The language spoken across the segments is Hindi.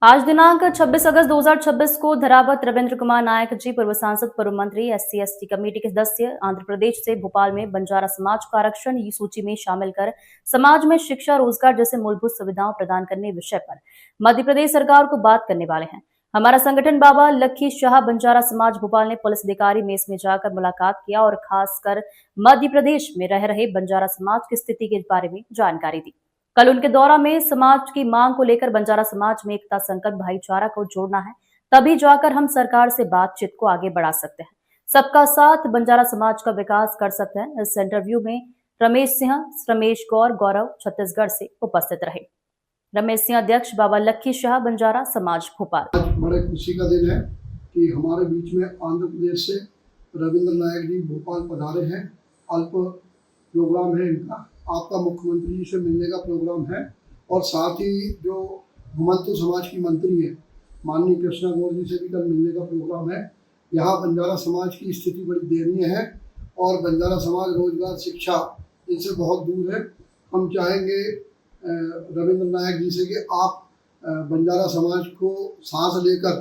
आज दिनांक 26 अगस्त 2026 को धरावत रविंद्र कुमार नायक जी, पूर्व सांसद, पूर्व मंत्री, SC ST कमेटी के सदस्य, आंध्र प्रदेश से भोपाल में बंजारा समाज को आरक्षण सूची में शामिल कर समाज में शिक्षा, रोजगार जैसे मूलभूत सुविधाओं प्रदान करने विषय पर मध्य प्रदेश सरकार को बात करने वाले हैं। हमारा संगठन बाबा लखी शाह बंजारा समाज भोपाल ने पुलिस अधिकारी मेस में जाकर मुलाकात किया और खासकर मध्य प्रदेश में रह रहे बंजारा समाज की स्थिति के बारे में जानकारी दी। कल उनके दौरा में समाज की मांग को लेकर बंजारा समाज में एकता, संकल्प, भाईचारा को जोड़ना है, तभी जाकर हम सरकार से बातचीत को आगे बढ़ा सकते हैं। सबका साथ बंजारा समाज का विकास कर सकते हैं। इस इंटरव्यू में रमेश सिंह, रमेश गौर, गौरव छत्तीसगढ़ से उपस्थित रहे। रमेश सिंह, अध्यक्ष, बाबा लखी शाह बंजारा समाज भोपाल। आज बड़े खुशी का दिन है कि हमारे बीच में आंध्र प्रदेश से रविंद्र नायक जी भोपाल पधारे हैं। अल्प प्रोग्राम है इनका, आपका मुख्यमंत्री जी से मिलने का प्रोग्राम है और साथ ही जो घुमंतु समाज की मंत्री है माननीय कृष्णा गौर जी से भी कल मिलने का प्रोग्राम है। यहाँ बंजारा समाज की स्थिति बड़ी दयनीय है और बंजारा समाज रोजगार, शिक्षा इनसे बहुत दूर है। हम चाहेंगे रविंद्र नायक जी से कि आप बंजारा समाज को सांस लेकर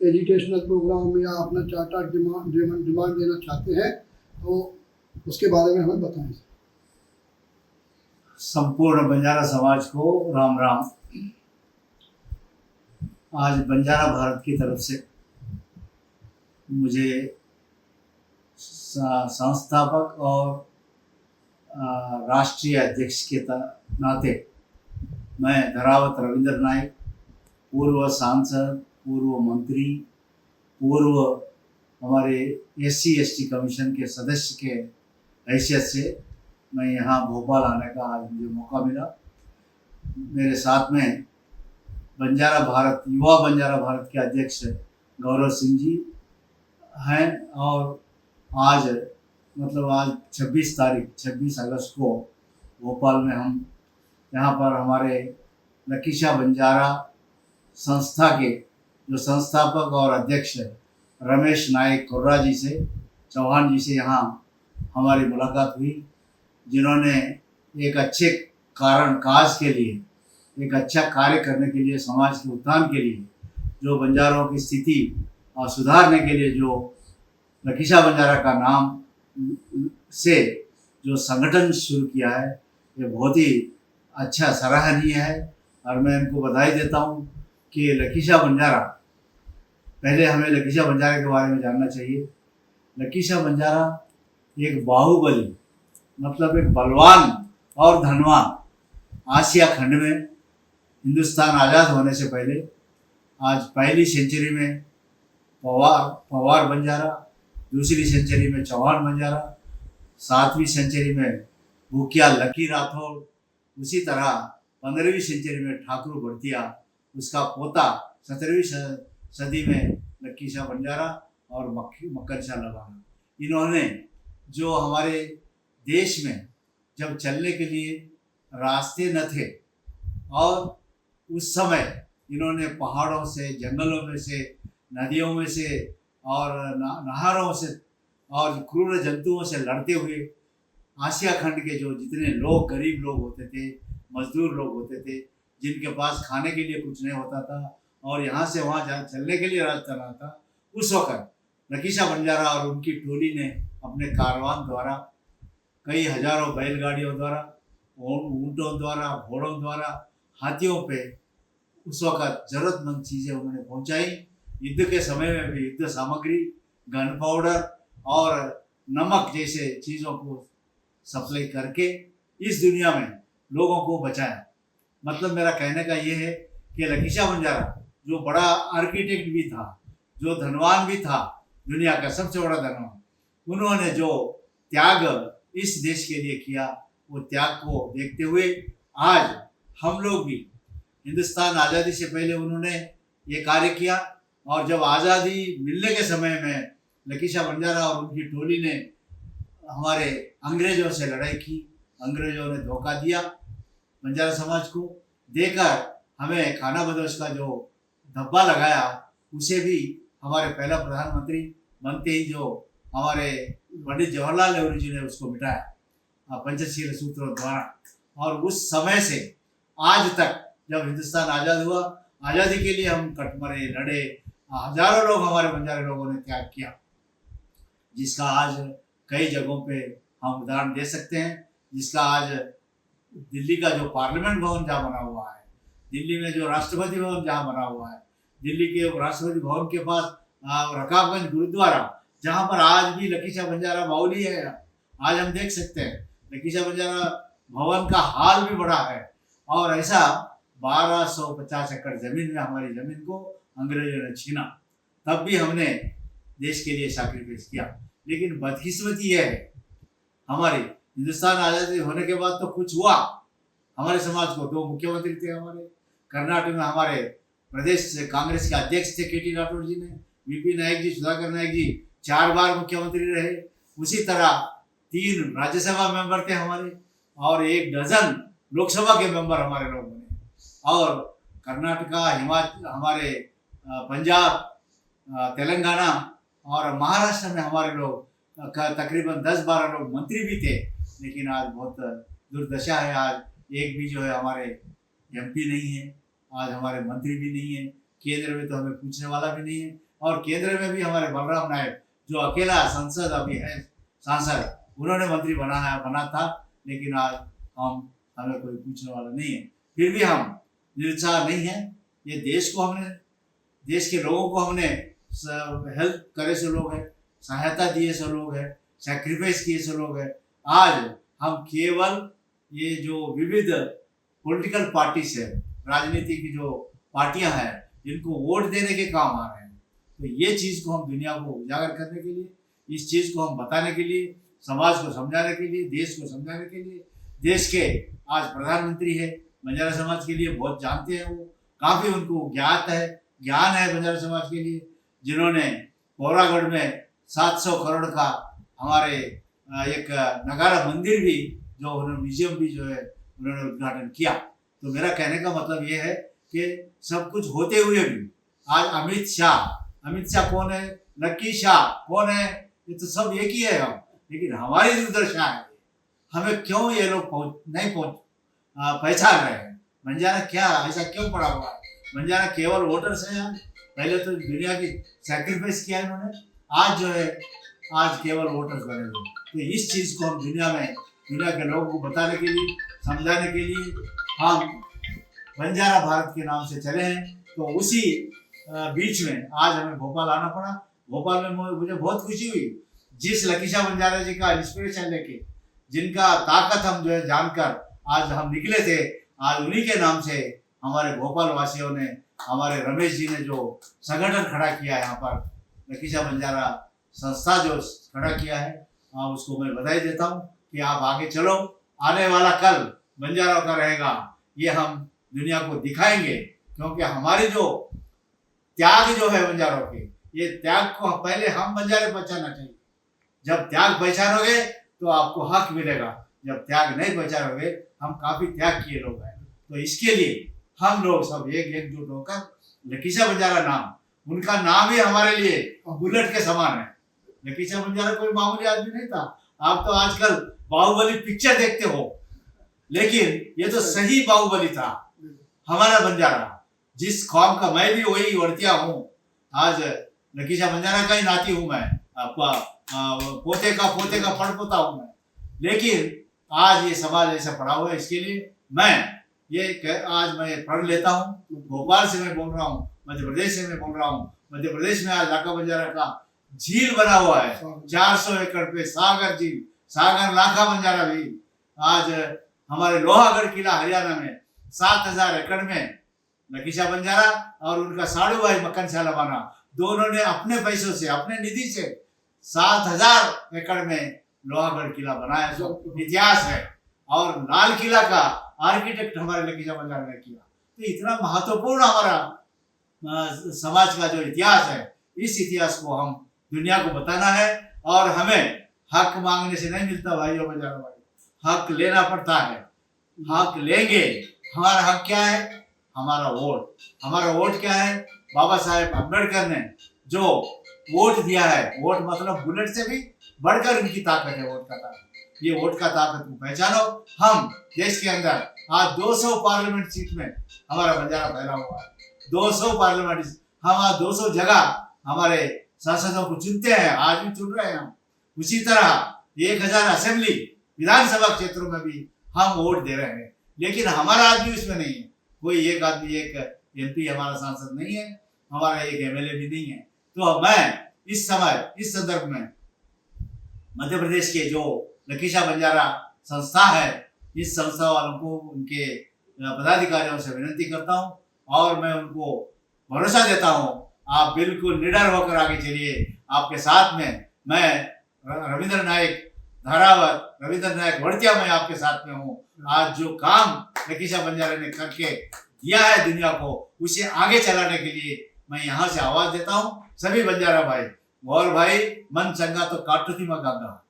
एजुकेशनल प्रोग्राम में या अपना चार्टर्ड डिमांड देना चाहते हैं तो उसके बारे में हमें बताएं। संपूर्ण बंजारा समाज को राम राम। आज बंजारा भारत की तरफ से मुझे संस्थापक और राष्ट्रीय अध्यक्ष के नाते मैं धरावत रविंद्र नायक, पूर्व सांसद, पूर्व मंत्री, पूर्व हमारे SC ST कमीशन के सदस्य के हैसियत से मैं यहाँ भोपाल आने का आज मुझे मौका मिला। मेरे साथ में बंजारा भारत, युवा बंजारा भारत के अध्यक्ष गौरव सिंह जी हैं और आज 26 अगस्त को भोपाल में हम यहाँ पर हमारे लखी शाह बंजारा संस्था के जो संस्थापक और अध्यक्ष रमेश नायक कुर्रा जी से, चौहान जी से यहाँ हमारी मुलाकात हुई, जिन्होंने एक अच्छे काज के लिए, एक अच्छा कार्य करने के लिए, समाज के उत्थान के लिए, जो बंजारों की स्थिति और सुधारने के लिए जो लखी शाह बंजारा का नाम से जो संगठन शुरू किया है, ये बहुत ही अच्छा, सराहनीय है और मैं इनको बधाई देता हूँ कि लखी शाह बंजारा, पहले हमें लखी शाह बंजारा के बारे में जानना चाहिए। लखी शाह बंजारा एक बाहुबली, मतलब एक बलवान और धनवान, आसिया खंड में हिंदुस्तान आज़ाद होने से पहले आज पहली सेंचुरी में पवार बंजारा, दूसरी सेंचुरी में चौहान बंजारा, 7वीं सेंचुरी में भूकिया लकी राठौर, उसी तरह 15वीं सेंचुरी में ठाकुर भड़तिया, उसका पोता 17वीं सदी में लखी शाह बंजारा और मक्कन शाह लवाना। इन्होंने जो हमारे देश में जब चलने के लिए रास्ते न थे और उस समय इन्होंने पहाड़ों से, जंगलों में से, नदियों में से और नहरों से और क्रूर जंतुओं से लड़ते हुए आसिया खंड के जो जितने लोग, गरीब लोग होते थे, मजदूर लोग होते थे, जिनके पास खाने के लिए कुछ नहीं होता था और यहाँ से वहाँ चलने के लिए रास्ता ना था, उस वक़्त लखी शाह बंजारा और उनकी टोली ने अपने कारवान द्वारा, कई हजारों बैलगाड़ियों द्वारा, ऊँटों द्वारा, घोड़ों द्वारा, हाथियों पे उस वक़्त ज़रूरतमंद चीज़ें उन्होंने पहुँचाई। युद्ध के समय में भी युद्ध सामग्री, गन पाउडर और नमक जैसे चीज़ों को सप्लाई करके इस दुनिया में लोगों को बचाया। मतलब मेरा कहने का ये है कि लखी शाह बंजारा जो बड़ा आर्किटेक्ट भी था, जो धनवान भी था, दुनिया का सबसे बड़ा धनवान, उन्होंने जो त्याग इस देश के लिए किया, वो त्याग को देखते हुए आज हम लोग भी, हिंदुस्तान आज़ादी से पहले उन्होंने ये कार्य किया और जब आज़ादी मिलने के समय में लखी शाह बंजारा और उनकी टोली ने हमारे अंग्रेज़ों से लड़ाई की, अंग्रेज़ों ने धोखा दिया बंजारा समाज को, देकर हमें खाना बदोश का जो धब्बा लगाया, उसे भी हमारे पहला प्रधानमंत्री बनते ही जो हमारे पंडित जवाहरलाल नेहरू जी ने उसको मिटाया पंचशील सूत्रों द्वारा। और उस समय से आज तक जब हिंदुस्तान आज़ाद हुआ आज़ादी के लिए हम कटमरे लड़े, हजारों लोग हमारे बंजारे लोगों ने त्याग किया, जिसका आज कई जगहों पे हम उदाहरण दे सकते हैं। जिसका आज दिल्ली का जो पार्लियामेंट भवन जहाँ बना हुआ है, दिल्ली में जो राष्ट्रपति भवन जहाँ बना हुआ है, दिल्ली के राष्ट्रपति भवन के पास रकाबगंज गुरुद्वारा, जहाँ पर आज भी लकीशा बंजारा बावली है, आज हम देख सकते हैं लकीशा बंजारा भवन का हाल भी बड़ा है। और ऐसा 1250 एकड़ जमीन में हमारी जमीन को अंग्रेजों ने छीना, तब भी हमने देश के लिए सैक्रिफाइस किया। लेकिन बदकिस्मती यह है, हमारी हिंदुस्तान आज़ादी होने के बाद तो कुछ हुआ, हमारे समाज को 2 मुख्यमंत्री थे हमारे। कर्नाटक में हमारे प्रदेश से कांग्रेस के अध्यक्ष थे केटी राठौर जी ने, वीपी नायक जी, सुधाकर नायक जी 4 बार मुख्यमंत्री रहे। उसी तरह 3 राज्यसभा मेंबर थे हमारे और 1 डजन लोकसभा के मेंबर हमारे लोग बने। और कर्नाटका, हिमाचल, हमारे पंजाब, तेलंगाना और महाराष्ट्र में हमारे लोग तकरीबन 10-12 लोग मंत्री भी थे। लेकिन आज बहुत दुर्दशा है, आज एक भी जो है हमारे एमपी नहीं है, आज हमारे मंत्री भी नहीं है, केंद्र में तो हमें पूछने वाला भी नहीं है। और केंद्र में भी हमारे बलराम नायक जो अकेला संसद अभी है सांसद, उन्होंने मंत्री बना था, लेकिन आज हमें कोई पूछने वाला नहीं है। फिर भी हम निरुत्साह नहीं है। ये देश के लोगों को हमने हेल्प करे से लोग हैं, सहायता दिए से लोग हैं, सैक्रिफाइस किए से लोग हैं। आज हम केवल ये जो विविध पॉलिटिकल पार्टीज है, राजनीति की जो पार्टियां हैं, इनको वोट देने के काम आ रहे हैं। तो ये चीज़ को हम दुनिया को उजागर करने के लिए, इस चीज़ को हम बताने के लिए, समाज को समझाने के लिए, देश को समझाने के लिए, देश के आज प्रधानमंत्री है, बंजारा समाज के लिए बहुत जानते हैं, वो काफ़ी उनको ज्ञान है बंजारा समाज के लिए, जिन्होंने पौरागढ़ में 700 करोड़ का हमारे एक नगारा मंदिर भी जो उन्होंने म्यूजियम भी जो है उन्होंने उद्घाटन किया। तो मेरा कहने का मतलब ये है कि सब कुछ होते हुए भी आज अमित शाह कौन है, लकी शाह कौन है, ये तो सब एक ही है हम। लेकिन हमारी दुर्दशा है, हमें क्यों ये लोग नहीं पहचान रहे हैं। बंजारा क्या ऐसा क्यों पड़ा हुआ है? बंजारा केवल वोटर्स हैं। पहले तो दुनिया की सैक्रिफाइस किया इन्होंने, आज जो है आज केवल वोटर्स बने हुए। तो इस चीज़ को हम दुनिया के लोगों को बताने के लिए, समझाने के लिए हम बंजारा भारत के नाम से चले हैं। तो उसी बीच में आज हमें भोपाल आना पड़ा। भोपाल में मुझे बहुत खुशी हुई, जिस लकीशा बंजारा जी का इंस्पिरेशन लेके, जिनका ताकत हम जो है जानकर आज हम निकले थे, आज उन्हीं के नाम से हमारे भोपाल वासियों ने, हमारे रमेश जी ने जो संगठन खड़ा किया है यहाँ पर लकीशा बंजारा संस्था जो खड़ा किया है, उसको मैं बधाई देता हूँ कि आप आगे चलो। आने वाला कल बंजारों का रहेगा, ये हम दुनिया को दिखाएंगे। क्योंकि हमारे जो त्याग जो है बंजारों के, ये त्याग को पहले हम बंजारे पहचानना चाहिए। जब त्याग पहचानोगे तो आपको हक मिलेगा, जब त्याग नहीं पहचानोगे, हम काफ़ी त्याग किए लोग हैं। तो इसके लिए हम लोग सब एकजुट होकर लकीशा बंजारा नाम, उनका नाम ही हमारे लिए बुलेट के समान है। लकीशा बंजारा कोई मामूली आदमी नहीं था। आप तो आजकल बाहुबली पिक्चर देखते हो, लेकिन ये तो सही बाहुबली था हमारा बंजारा, जिस कौम का मैं भी वही वर्तिया हूँ। आज लकीशा बंजारा का ही नाती हूँ मैं, पोते का पड़पोता हूँ मैं। लेकिन आज ये समाज ऐसा पड़ा हुआ है, इसके लिए आज मैं प्रण लेता हूँ। भोपाल से मैं बोल रहा हूँ, मध्य प्रदेश से मैं बोल रहा हूँ। मध्य प्रदेश में आज लाखा बंजारा का झील बना हुआ है, 400 एकड़ पे सागर झील, सागर लाखा बंजारा भी। आज हमारे लोहागढ़ किला हरियाणा में 7000 एकड़ में लकीशा बंजारा और उनका साड़ू भाई मक्कन शाह लबाना, दोनों ने अपने पैसों से, अपने निधि से 7000 एकड़ में लोहागढ़ किला बनाया, जो इतिहास है। और लाल किला का आर्किटेक्ट हमारे लकीशा बंजारा ने किया। तो इतना महत्वपूर्ण हमारा समाज का जो इतिहास है, इस इतिहास को हम दुनिया को बताना है। और हमें हक मांगने से नहीं मिलता भाइयों बंजारा भाई, हक लेना पड़ता है। हक लेंगे। हमारा हक क्या है? हमारा वोट क्या है? बाबा साहेब अम्बेडकर ने जो वोट दिया है, वोट मतलब बुलेट से भी बढ़कर इनकी ताकत है, वोट का ताकत। ये वोट का ताकत को पहचानो। हम देश के अंदर आज 200 पार्लियामेंट सीट में हमारा बंजारा फैला हुआ है। 200 पार्लियामेंट, हम 200 जगह हमारे सांसदों को चुनते हैं, आज भी चुन रहे हैं हम। उसी तरह 1000 असेंबली विधानसभा क्षेत्रों में भी हम वोट दे रहे हैं, लेकिन हमारा आदमी उसमें नहीं है। कोई एक आदमी, एक एमपी हमारा सांसद नहीं है, हमारा एक एमएलए भी नहीं है। तो मैं इस समय इस संदर्भ में मध्य प्रदेश के जो लखीशा बंजारा संस्था है, इस संस्था वालों को, उनके पदाधिकारियों से विनती करता हूं और मैं उनको भरोसा देता हूं, आप बिल्कुल निडर होकर आगे चलिए। आपके साथ में मैं रविंद्र नायक धारावत, रविंद्र नायक वड़तिया, मैं आपके साथ में हूँ। आज जो काम लखीशा बंजारा ने करके दिया है दुनिया को, उसे आगे चलाने के लिए मैं यहाँ से आवाज देता हूँ। सभी बंजारा भाई, गौर भाई, मन चंगा तो काटुती में गंगा,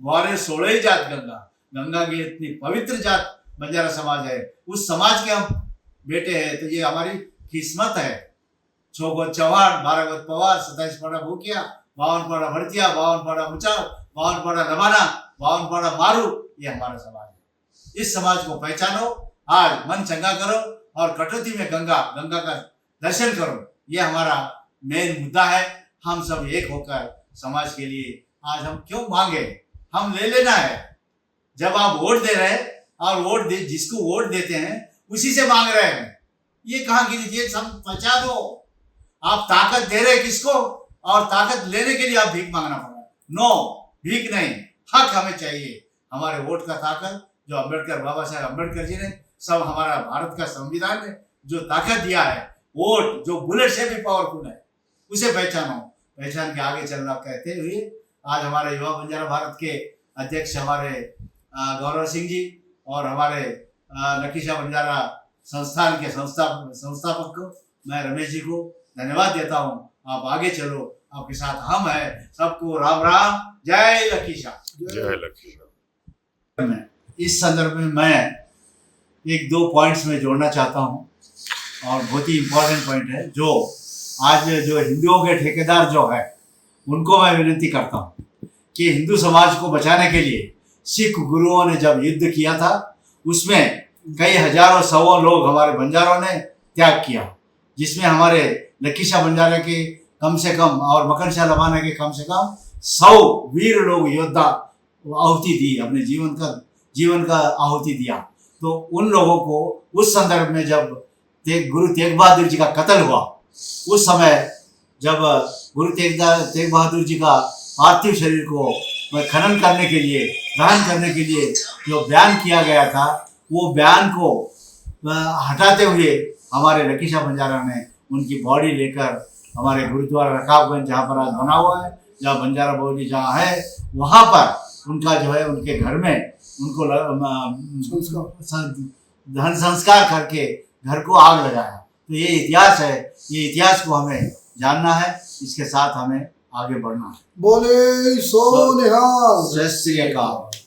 गौरे 16 जात गंगा, गंगा की इतनी पवित्र जात बंजारा समाज है। उस समाज के हम बेटे हैं, तो ये हमारी किस्मत है। 6 गोत चौहान, 12 गोत पवार, 27 पाड़ा भूकिया, 52 पाड़ा भड़तिया, 52 पाड़ा मुचाव, 52 पाड़ा लबाना, 52 पाड़ा मारू, ये हमारा समाज है। इस समाज को पहचानो, आज मन चंगा करो और कटौती में गंगा, गंगा का दर्शन करो। ये हमारा मेन मुद्दा है। हम सब एक होकर समाज के लिए आज हम क्यों मांगे, हम ले लेना है। जब आप वोट दे रहे हैं और वोट दे, जिसको वोट देते हैं उसी से मांग रहे हैं, ये कहाँ की नीति है? सब पचा दो। आप ताकत दे रहे किसको, और ताकत लेने के लिए आप भीख मांगना पड़ रहा है। नो, भीख नहीं, हक हमें चाहिए। हमारे वोट का ताकत जो अम्बेडकर, बाबा साहेब अम्बेडकर जी ने, सब हमारा भारत का संविधान ने जो ताकत दिया है, वोट जो बुलेट से भी पावरफुल है, उसे पहचानो, पहचान के आगे चलना कहते हुए आज हमारे युवा बंजारा भारत के अध्यक्ष हमारे गौरव सिंह जी और हमारे लखीशा बंजारा संस्थान के संस्थापक को, मैं रमेश जी को धन्यवाद देता हूँ। आप आगे चलो, आपके साथ हम हैं। सबको राम राम, जय लखीशा। जय लखीशा। इस संदर्भ में मैं 1-2 पॉइंट्स में जोड़ना चाहता हूँ, और बहुत ही इम्पोर्टेंट पॉइंट है। जो आज जो हिंदुओं के ठेकेदार जो है, उनको मैं विनती करता हूँ कि हिंदू समाज को बचाने के लिए सिख गुरुओं ने जब युद्ध किया था, उसमें कई हजारों सवों लोग हमारे बंजारों ने त्याग किया, जिसमें हमारे लखीशा बंजारे के कम से कम और मकन शाह लबाना के कम से कम 100 वीर लोग योद्धा आहुति दी, अपने जीवन का आहुति दिया। तो उन लोगों को उस संदर्भ में जब गुरु तेग बहादुर जी का कत्ल हुआ, उस समय जब गुरु तेग बहादुर जी का पार्थिव शरीर को खनन करने के लिए, दहन करने के लिए जो बयान किया गया था, वो बयान को हटाते हुए हमारे लखीशा बंजारा ने उनकी बॉडी लेकर हमारे गुरुद्वारा रकाबगंज, जहाँ पर आज बना हुआ है, जहाँ बंजारा बॉडी जहाँ है, वहाँ पर उनका जो है, उनके घर में उनको दहन संस्कार करके घर को आग लगाया। तो ये इतिहास है, ये इतिहास को हमें जानना है, इसके साथ हमें आगे बढ़ना है। बोले सो निहाल। जय श्री अकाल।